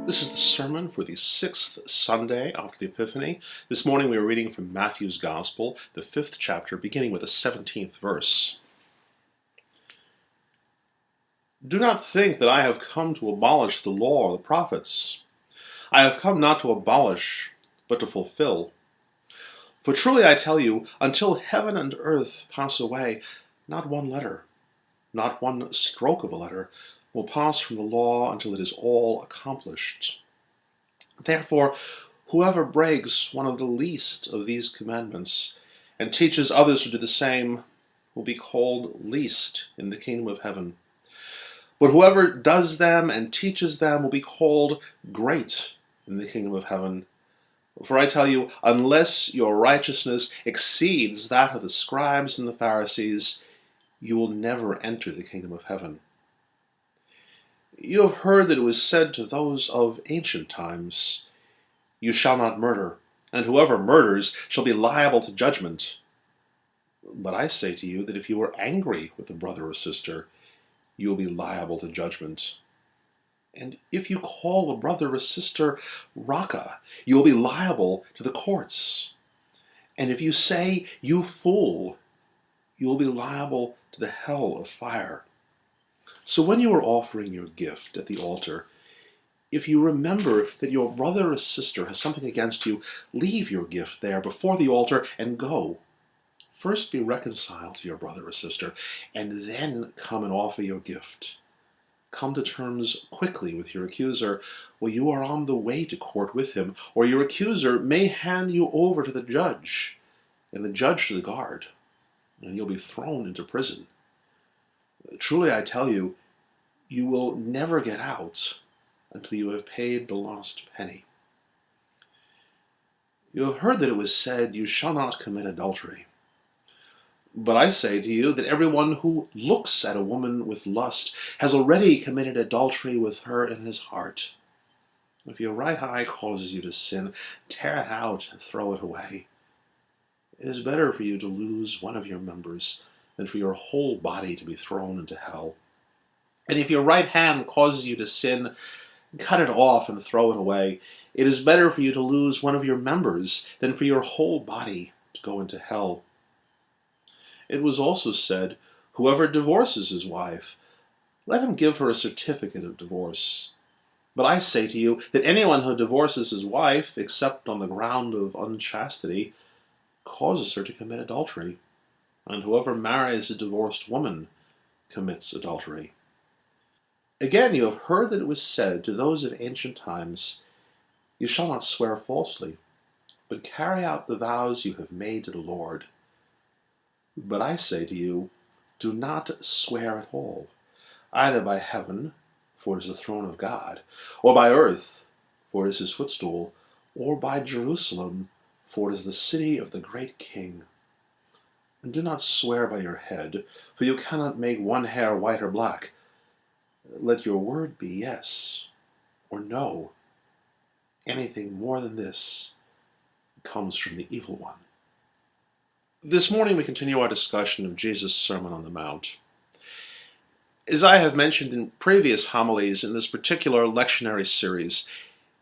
This is the sermon for the sixth Sunday after the Epiphany. This morning we are reading from Matthew's Gospel, the 5th chapter, beginning with the 17th verse. Do not think that I have come to abolish the law or the prophets. I have come not to abolish, but to fulfill. For truly I tell you, until heaven and earth pass away, not one letter, not one stroke of a letter, will pass from the law until it is all accomplished. Therefore, whoever breaks one of the least of these commandments and teaches others to do the same will be called least in the kingdom of heaven. But whoever does them and teaches them will be called great in the kingdom of heaven. For I tell you, unless your righteousness exceeds that of the scribes and the Pharisees, you will never enter the kingdom of heaven. You have heard that it was said to those of ancient times, "You shall not murder, and whoever murders shall be liable to judgment." But I say to you that if you are angry with a brother or sister, you will be liable to judgment. And if you call a brother or sister Raka, you will be liable to the courts. And if you say, "You fool," you will be liable to the hell of fire. So when you are offering your gift at the altar, if you remember that your brother or sister has something against you, leave your gift there before the altar and go. First be reconciled to your brother or sister, and then come and offer your gift. Come to terms quickly with your accuser, while you are on the way to court with him, or your accuser may hand you over to the judge, and the judge to the guard, and you'll be thrown into prison. Truly I tell you, you will never get out until you have paid the last penny. You have heard that it was said, "You shall not commit adultery." But I say to you that everyone who looks at a woman with lust has already committed adultery with her in his heart. If your right eye causes you to sin, tear it out and throw it away. It is better for you to lose one of your members than for your whole body to be thrown into hell. And if your right hand causes you to sin, cut it off and throw it away. It is better for you to lose one of your members than for your whole body to go into hell. It was also said, "Whoever divorces his wife, let him give her a certificate of divorce." But I say to you that anyone who divorces his wife, except on the ground of unchastity, causes her to commit adultery. And whoever marries a divorced woman commits adultery. Again, you have heard that it was said to those of ancient times, "You shall not swear falsely, but carry out the vows you have made to the Lord." But I say to you, do not swear at all, either by heaven, for it is the throne of God, or by earth, for it is his footstool, or by Jerusalem, for it is the city of the great King. And do not swear by your head, for you cannot make one hair white or black. Let your word be yes or no. Anything more than this comes from the evil one. This morning we continue our discussion of Jesus' Sermon on the Mount. As I have mentioned in previous homilies in this particular lectionary series,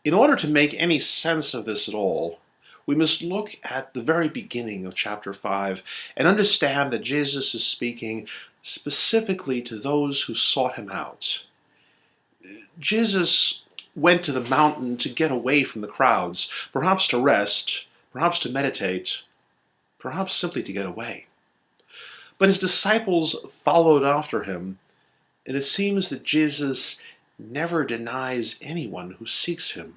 in order to make any sense of this at all, we must look at the very beginning of chapter 5 and understand that Jesus is speaking specifically to those who sought him out. Jesus went to the mountain to get away from the crowds, perhaps to rest, perhaps to meditate, perhaps simply to get away. But his disciples followed after him, and it seems that Jesus never denies anyone who seeks him.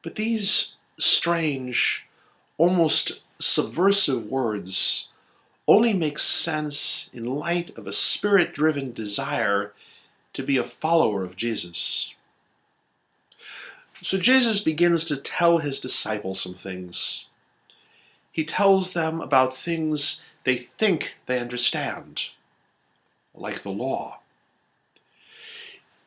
But these strange, almost subversive words only make sense in light of a spirit-driven desire to be a follower of Jesus. So Jesus begins to tell his disciples some things. He tells them about things they think they understand, like the law.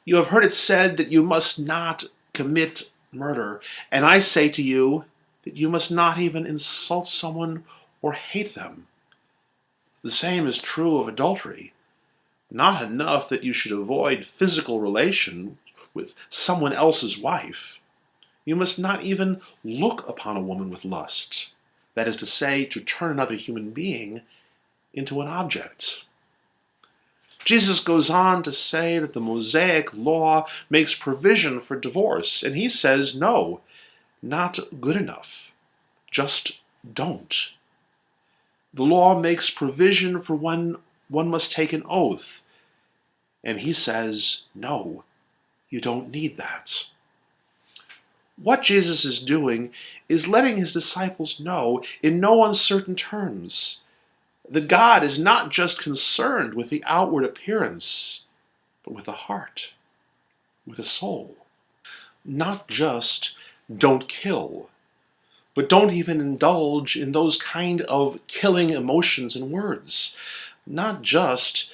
You have heard it said that you must not commit murder, and I say to you that you must not even insult someone or hate them. The same is true of adultery. Not enough that you should avoid physical relation with someone else's wife. You must not even look upon a woman with lust. That is to say, to turn another human being into an object. Jesus goes on to say that the Mosaic law makes provision for divorce, and he says, no, not good enough. Just don't. The law makes provision for when one must take an oath, and he says, no, you don't need that. What Jesus is doing is letting his disciples know in no uncertain terms that God is not just concerned with the outward appearance, but with the heart, with the soul. Not just don't kill, but don't even indulge in those kind of killing emotions and words. Not just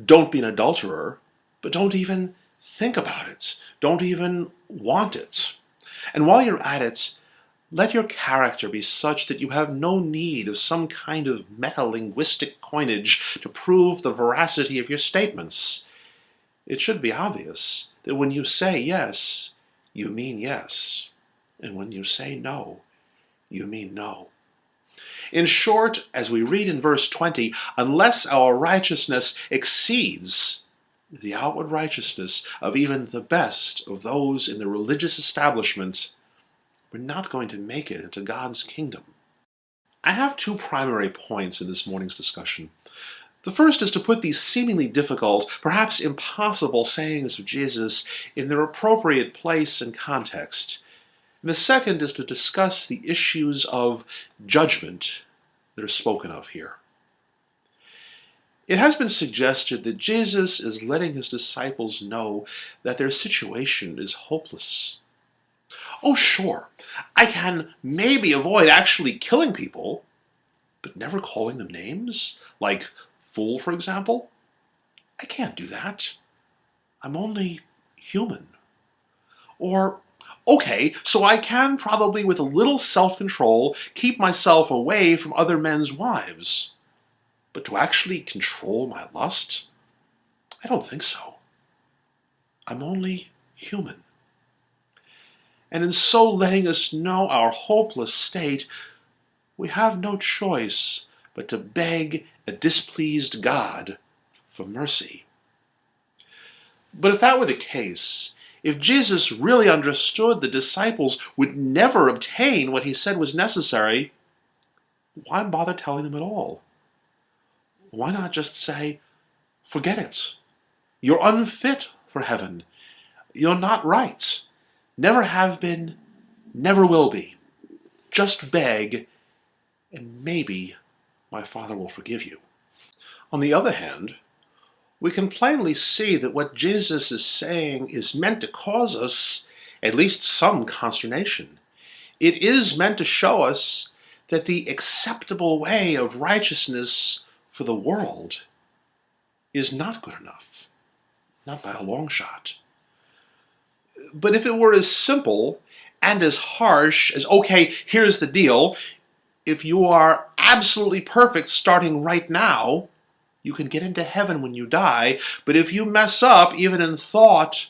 don't be an adulterer, but don't even think about it. Don't even want it. And while you're at it, let your character be such that you have no need of some kind of meta-linguistic coinage to prove the veracity of your statements. It should be obvious that when you say yes, you mean yes. And when you say no, you mean no. In short, as we read in verse 20, unless our righteousness exceeds the outward righteousness of even the best of those in the religious establishments, we're not going to make it into God's kingdom. I have two primary points in this morning's discussion. The first is to put these seemingly difficult, perhaps impossible sayings of Jesus in their appropriate place and context. And the second is to discuss the issues of judgment that are spoken of here. It has been suggested that Jesus is letting his disciples know that their situation is hopeless. Oh, sure, I can maybe avoid actually killing people, but never calling them names, like fool, for example. I can't do that. I'm only human. Or, okay, so I can probably, with a little self-control, keep myself away from other men's wives. But to actually control my lust? I don't think so. I'm only human. And in so letting us know our hopeless state, we have no choice but to beg a displeased God for mercy. But if that were the case, if Jesus really understood the disciples would never obtain what he said was necessary, why bother telling them at all? Why not just say, forget it. You're unfit for heaven. You're not right. Never have been, never will be. Just beg, and maybe my Father will forgive you. On the other hand, we can plainly see that what Jesus is saying is meant to cause us at least some consternation. It is meant to show us that the acceptable way of righteousness for the world is not good enough, not by a long shot. But if it were as simple and as harsh as, okay, here's the deal, if you are absolutely perfect starting right now, you can get into heaven when you die, but if you mess up even in thought,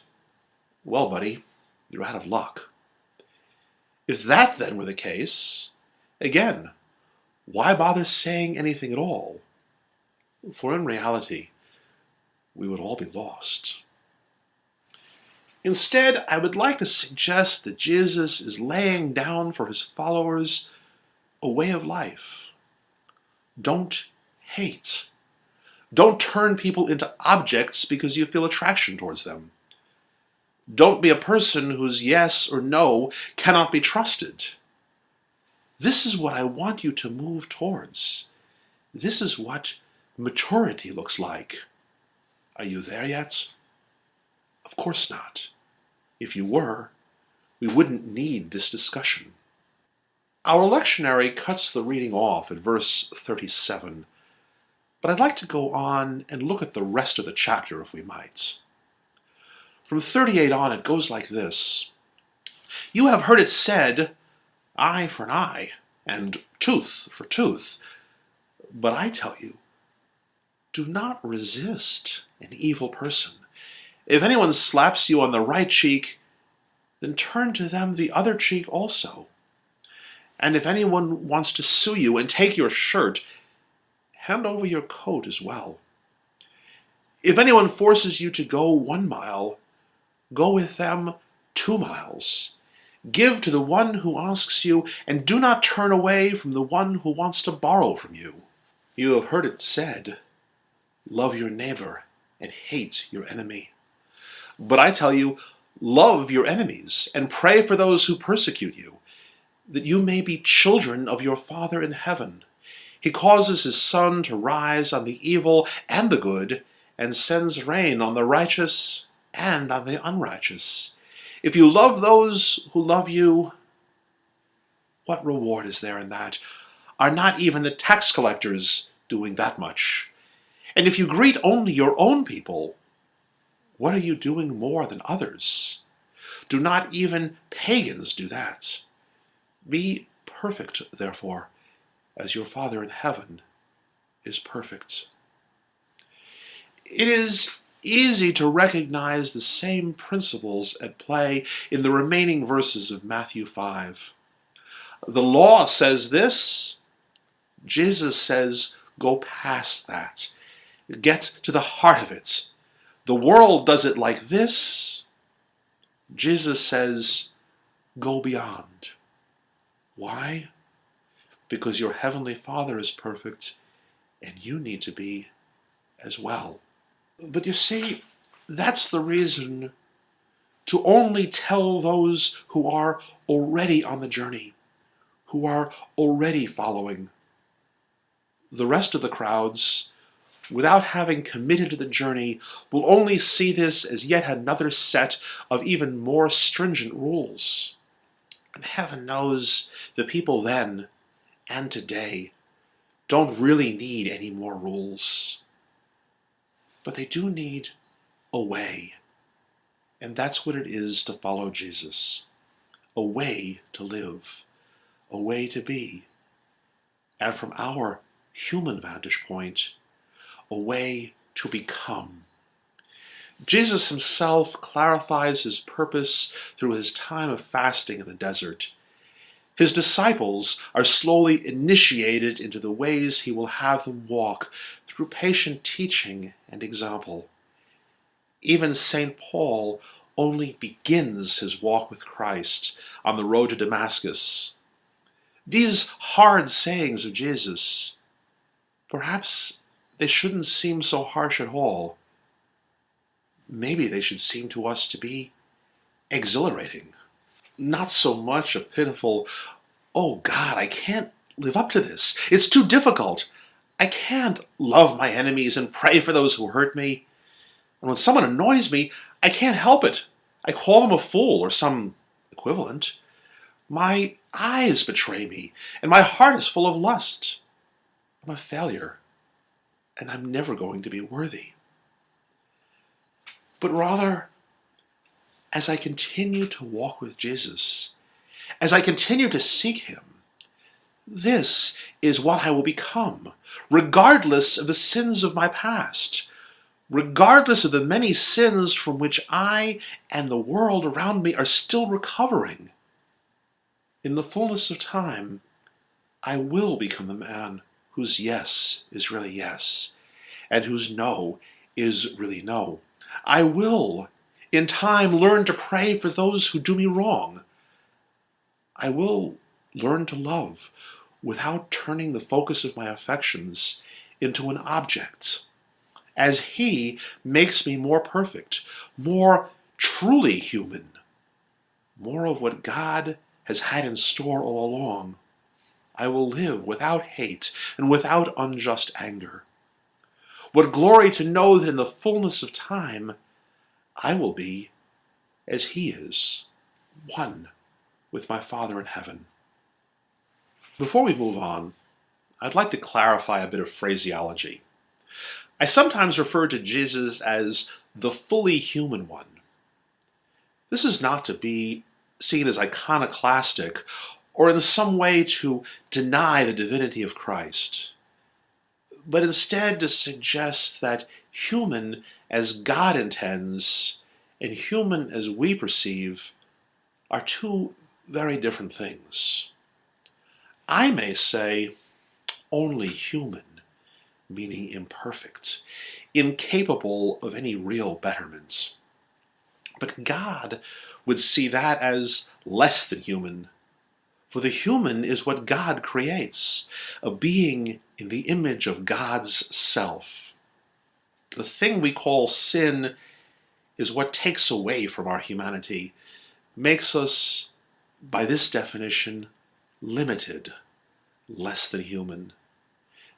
well, buddy, you're out of luck. If that then were the case, again, why bother saying anything at all? For in reality, we would all be lost. Instead, I would like to suggest that Jesus is laying down for his followers a way of life. Don't hate. Don't turn people into objects because you feel attraction towards them. Don't be a person whose yes or no cannot be trusted. This is what I want you to move towards. This is what maturity looks like. Are you there yet? Of course not. If you were, we wouldn't need this discussion. Our lectionary cuts the reading off at verse 37, but I'd like to go on and look at the rest of the chapter if we might. From 38 on, it goes like this. You have heard it said, eye for an eye, and tooth for tooth. But I tell you, do not resist an evil person. If anyone slaps you on the right cheek, then turn to them the other cheek also. And if anyone wants to sue you and take your shirt, hand over your coat as well. If anyone forces you to go 1 mile, go with them 2 miles. Give to the one who asks you, and do not turn away from the one who wants to borrow from you. You have heard it said, love your neighbor and hate your enemy. But I tell you, love your enemies and pray for those who persecute you, that you may be children of your Father in heaven. He causes his sun to rise on the evil and the good, and sends rain on the righteous and on the unrighteous. If you love those who love you, what reward is there in that? Are not even the tax collectors doing that much? And if you greet only your own people, what are you doing more than others? Do not even pagans do that? Be perfect, therefore, as your Father in heaven is perfect. It is easy to recognize the same principles at play in the remaining verses of Matthew 5. The law says this. Jesus says, go past that. Get to the heart of it. The world does it like this. Jesus says, go beyond. Why? Because your heavenly Father is perfect, and you need to be as well. But you see, that's the reason to only tell those who are already on the journey, who are already following. The rest of the crowds, without having committed to the journey, will only see this as yet another set of even more stringent rules. And heaven knows the people then and today don't really need any more rules. But they do need a way. And that's what it is to follow Jesus. A way to live. A way to be. And from our human vantage point, a way to become. Jesus himself clarifies his purpose through his time of fasting in the desert. His disciples are slowly initiated into the ways he will have them walk through patient teaching and example. Even St. Paul only begins his walk with Christ on the road to Damascus. These hard sayings of Jesus, perhaps they shouldn't seem so harsh at all. Maybe they should seem to us to be exhilarating. Not so much a pitiful, oh God, I can't live up to this. It's too difficult. I can't love my enemies and pray for those who hurt me. And when someone annoys me, I can't help it. I call them a fool or some equivalent. My eyes betray me, and my heart is full of lust. I'm a failure, and I'm never going to be worthy. But rather, as I continue to walk with Jesus, as I continue to seek him, this is what I will become, regardless of the sins of my past, regardless of the many sins from which I and the world around me are still recovering. In the fullness of time, I will become the man whose yes is really yes, and whose no is really no. I will, in time, learn to pray for those who do me wrong. I will learn to love without turning the focus of my affections into an object, as he makes me more perfect, more truly human, more of what God has had in store all along. I will live without hate and without unjust anger. What glory to know that in the fullness of time, I will be as he is, one with my Father in heaven. Before we move on, I'd like to clarify a bit of phraseology. I sometimes refer to Jesus as the fully human one. This is not to be seen as iconoclastic or in some way to deny the divinity of Christ, but instead to suggest that human as God intends and human as we perceive are two very different things. I may say only human, meaning imperfect, incapable of any real betterment. But God would see that as less than human, for the human is what God creates, a being in the image of God's self. The thing we call sin is what takes away from our humanity, makes us, by this definition, limited, less than human.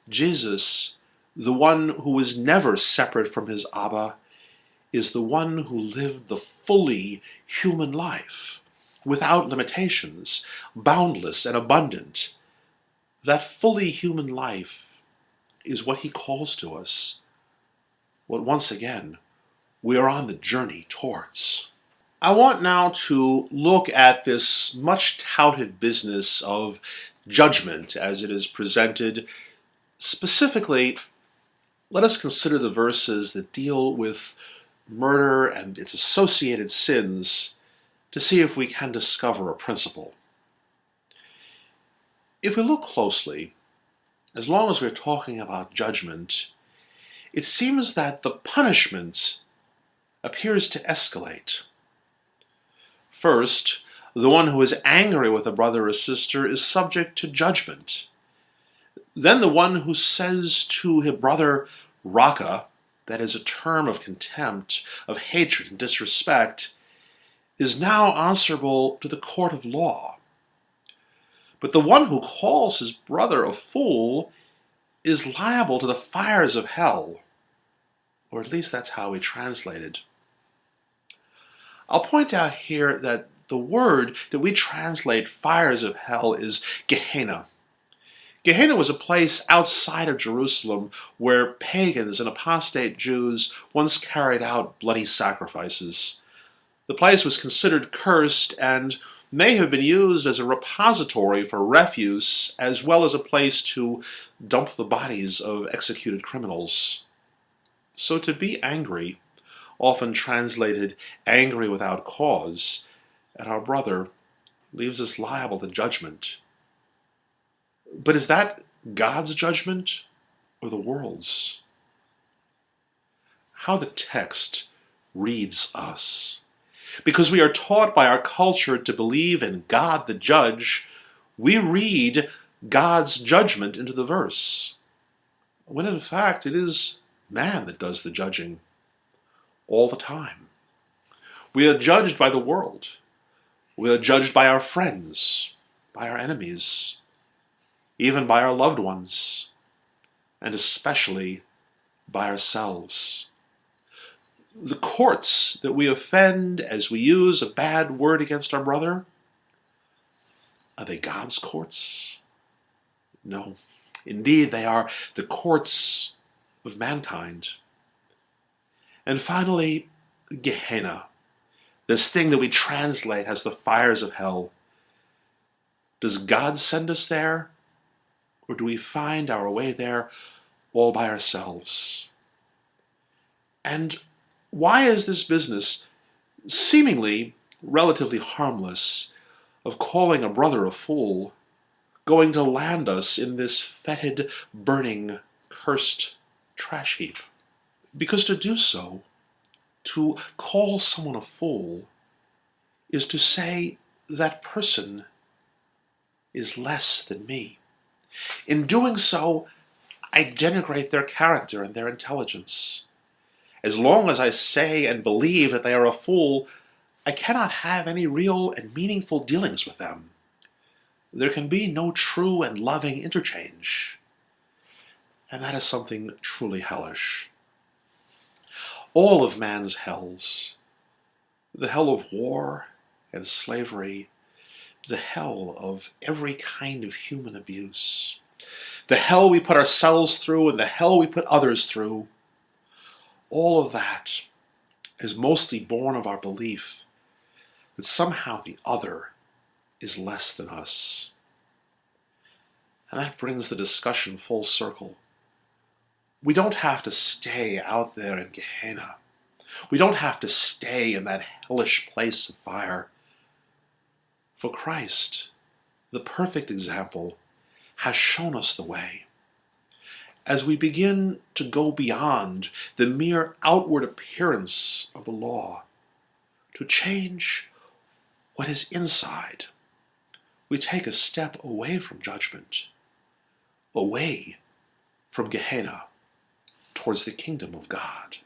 Jesus, the one who was never separate from his Abba, is the one who lived the fully human life, without limitations, boundless and abundant. That fully human life is what he calls to us, what once again we are on the journey towards. I want now to look at this much touted business of judgment as it is presented. Specifically, let us consider the verses that deal with murder and its associated sins to see if we can discover a principle. If we look closely, as long as we're talking about judgment, it seems that the punishment appears to escalate. First, the one who is angry with a brother or sister is subject to judgment. Then the one who says to his brother, Raka, that is a term of contempt, of hatred and disrespect, is now answerable to the court of law. But the one who calls his brother a fool is liable to the fires of hell, or at least that's how we translate it. I'll point out here that the word that we translate fires of hell is Gehenna. Gehenna was a place outside of Jerusalem where pagans and apostate Jews once carried out bloody sacrifices. The place was considered cursed and may have been used as a repository for refuse as well as a place to dump the bodies of executed criminals. So to be angry, often translated angry without cause, at our brother leaves us liable to judgment. But is that God's judgment or the world's? How the text reads us. Because we are taught by our culture to believe in God the judge, we read God's judgment into the verse, when in fact it is man that does the judging all the time. We are judged by the world. We are judged by our friends, by our enemies, even by our loved ones, and especially by ourselves. The courts that we offend as we use a bad word against our brother, are they God's courts? No. Indeed, they are the courts of mankind. And finally, Gehenna, this thing that we translate as the fires of hell. Does God send us there, or do we find our way there all by ourselves? And why is this business, seemingly relatively harmless, of calling a brother a fool, going to land us in this fetid, burning, cursed trash heap? Because to do so, to call someone a fool, is to say that person is less than me. In doing so, I denigrate their character and their intelligence. As long as I say and believe that they are a fool, I cannot have any real and meaningful dealings with them. There can be no true and loving interchange. And that is something truly hellish. All of man's hells, the hell of war and slavery, the hell of every kind of human abuse, the hell we put ourselves through and the hell we put others through, all of that is mostly born of our belief that somehow the other is less than us. And that brings the discussion full circle. We don't have to stay out there in Gehenna. We don't have to stay in that hellish place of fire. For Christ, the perfect example, has shown us the way. As we begin to go beyond the mere outward appearance of the law, to change what is inside, we take a step away from judgment, away from Gehenna, towards the kingdom of God.